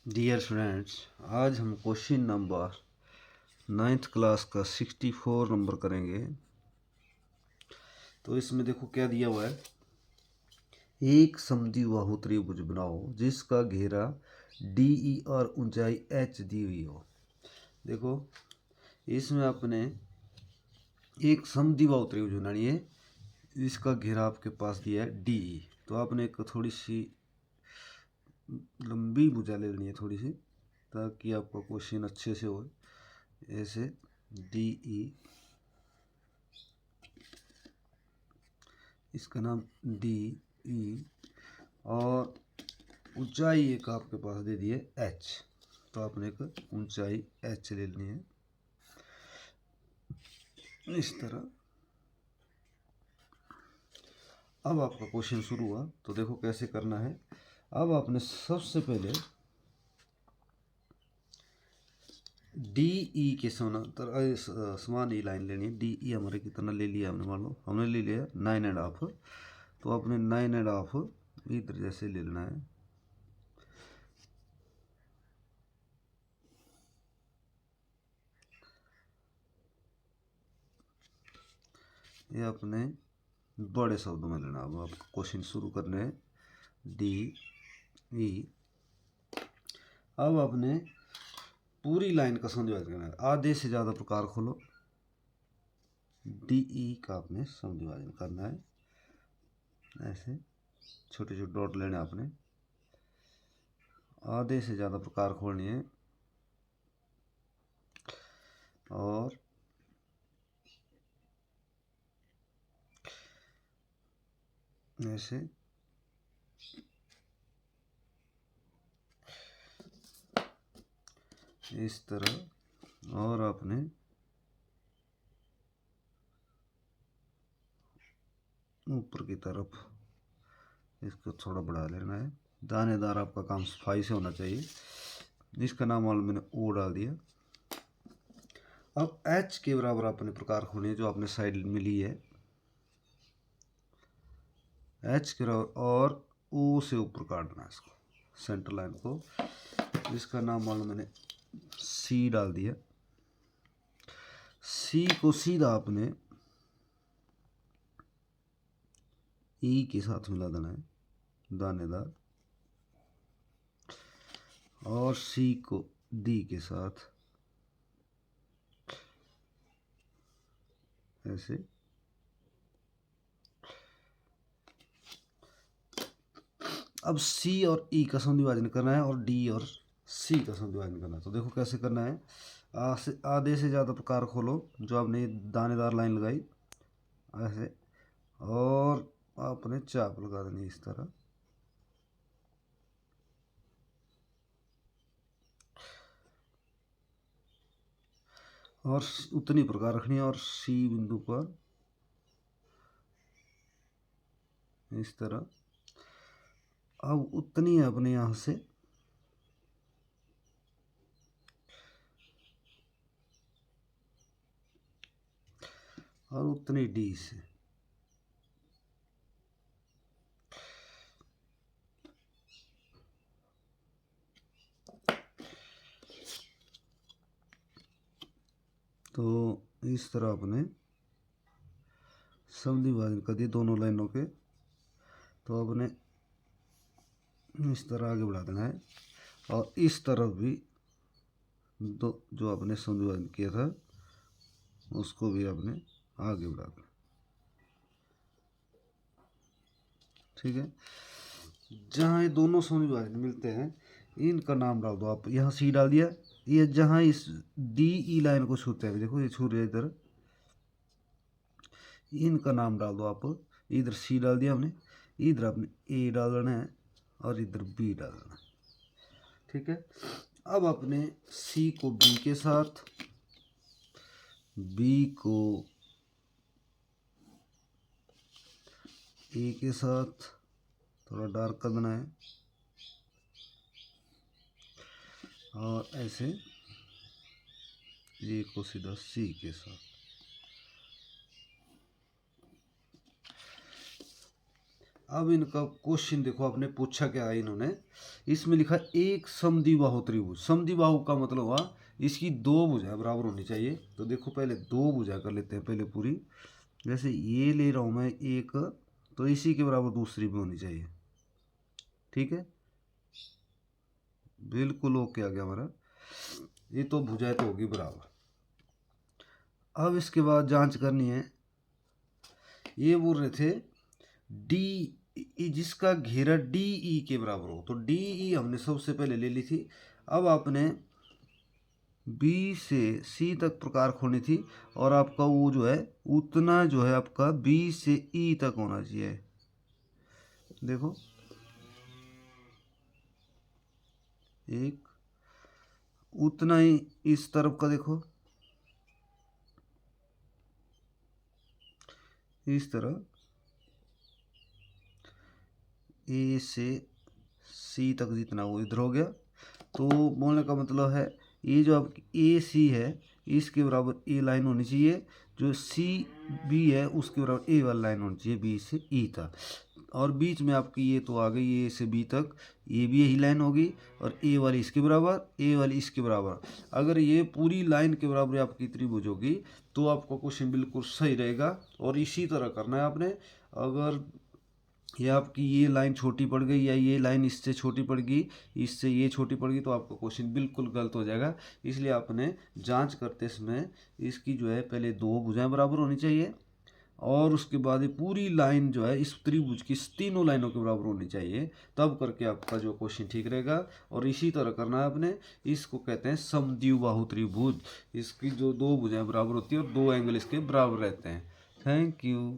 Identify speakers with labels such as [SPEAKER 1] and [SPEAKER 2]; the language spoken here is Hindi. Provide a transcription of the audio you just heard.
[SPEAKER 1] डियर स्टूडेंट्स, आज हम क्वेश्चन नंबर 9th क्लास का 64 नंबर करेंगे। तो इसमें देखो क्या दिया हुआ है। एक समद्विबाहु त्रिभुज बनाओ जिसका घेरा DE और ऊंचाई H दी हुई हो। देखो इसमें आपने एक समद्विबाहु त्रिभुज बनानी है, इसका घेरा आपके पास दिया है DE। तो आपने एक थोड़ी सी लंबी भुजा ले लेनी है थोड़ी सी, ताकि आपका क्वेश्चन अच्छे से हो। ऐसे DE, इसका नाम DE, और ऊंचाई एक आपके पास दे दी है H। तो आपने एक ऊंचाई H ले लेनी है इस तरह। अब आपका क्वेश्चन शुरू हुआ, तो देखो कैसे करना है। अब आपने सबसे पहले DE के समानांतर समान ही लाइन लेनी है। DE हमारे कितना ले लिया हमने, मान लो हमने ले लिया 9.5। तो आपने 9.5 इधर जैसे ले लेना है। ये अपने बड़े शब्दों में लेना। अब आपको क्वेश्चन शुरू करने हैं। DE। अब आपने पूरी लाइन का समद्विभाजन करना है। आधे से ज़्यादा प्रकार खोलो। DE का आपने समद्विभाजन करना है। ऐसे छोटे छोटे डॉट लेने आपने। आधे से ज़्यादा प्रकार खोलनी है और ऐसे इस तरह। और आपने ऊपर की तरफ इसको थोड़ा बढ़ा लेना है। दानेदार आपका काम सफाई से होना चाहिए। इसका नाम वाला मैंने O डाल दिया। अब H के बराबर आपने प्रकार खोलनी है जो आपने साइड में ली है। H के बराबर और O से ऊपर काटना है इसको, सेंटर लाइन को। इसका नाम वाला मैंने C डाल दिया। C को सीधा आपने E के साथ मिला देना है, दानेदार। और C को D के साथ ऐसे। अब C और E का समद्विभाजन करना है और D और C का समद्विभाजन करना है। तो देखो कैसे करना है। आधे से ज़्यादा प्रकार खोलो जो आपने दानेदार लाइन लगाई ऐसे, और आपने चाप लगा देनी इस तरह। और उतनी प्रकार रखनी है और C बिंदु पर इस तरह। अब उतनी है अपने यहाँ से और उतनी D से। तो इस तरह अपने समद्विभाजन कर दिए दोनों लाइनों के। तो अपने इस तरह आगे बढ़ा देना है और इस तरफ भी दो जो आपने समद्विभाजन किया था उसको भी आपने आगे बढ़ा देना। ठीक है। जहाँ ये दोनों समद्विभाजन मिलते हैं इनका नाम डाल दो आप। यहाँ C डाल दिया। ये जहाँ इस DE लाइन को छूते हैं, देखो ये छू रहे इधर, इनका नाम डाल दो आप। इधर C डाल दिया हमने, इधर आपने A डाल देना है और इधर B डाल देना है। ठीक है। अब अपने C को B के साथ, B को A के साथ थोड़ा डार्क कर देना है और ऐसे A को सीधा C के साथ। अब इनका क्वेश्चन देखो, आपने पूछा क्या है इन्होंने, इसमें लिखा एक समद्विबाहु त्रिभुज। समद्विबाहु का मतलब हुआ इसकी दो भुजाएं बराबर होनी चाहिए। तो देखो पहले दो भुजा कर लेते हैं पहले पूरी। जैसे ये ले रहा हूँ मैं एक, तो इसी के बराबर दूसरी भी होनी चाहिए। ठीक है, बिल्कुल ओके आ गया हमारा। ये तो भुजाएं तो होगी बराबर। अब इसके बाद जांच करनी है, ये बोल रहे थे डी जिसका घेरा डी ई के बराबर हो। तो डी ई हमने सबसे पहले ले ली थी। अब आपने बी से सी तक प्रकार खोलनी थी, और आपका वो जो है उतना जो है आपका बी से ई तक होना चाहिए। देखो एक उतना ही इस तरफ का, देखो इस तरह ए से सी तक जितना वो इधर हो गया। तो बोलने का मतलब है ये जो आपकी ए सी है इसके बराबर ए लाइन होनी चाहिए, जो सी बी है उसके बराबर ए वाली लाइन होनी चाहिए बी से ई तक। और बीच में आपकी ये तो आ गई ए से बी तक, ये भी यही लाइन होगी, और ए वाली इसके बराबर, ए वाली इसके बराबर। अगर ये पूरी लाइन के बराबर आपकी त्रिभुज होगी तो आपका क्वेश्चन बिल्कुल सही रहेगा। और इसी तरह करना है आपने। अगर ये आपकी ये लाइन छोटी पड़ गई या ये लाइन इससे छोटी पड़ गई, इससे ये छोटी पड़ गई, तो आपका क्वेश्चन बिल्कुल गलत हो जाएगा। इसलिए आपने जांच करते समय इसकी जो है पहले दो भुजाएं बराबर होनी चाहिए, और उसके बाद ये पूरी लाइन जो है इस त्रिभुज की तीनों लाइनों के बराबर होनी चाहिए, तब करके आपका जो क्वेश्चन ठीक रहेगा। और इसी तरह करना है आपने। इसको कहते हैं समद्विबाहु त्रिभुज। इसकी जो दो भुजाएं बराबर होती है और दो एंगल इसके बराबर रहते हैं। Thank you.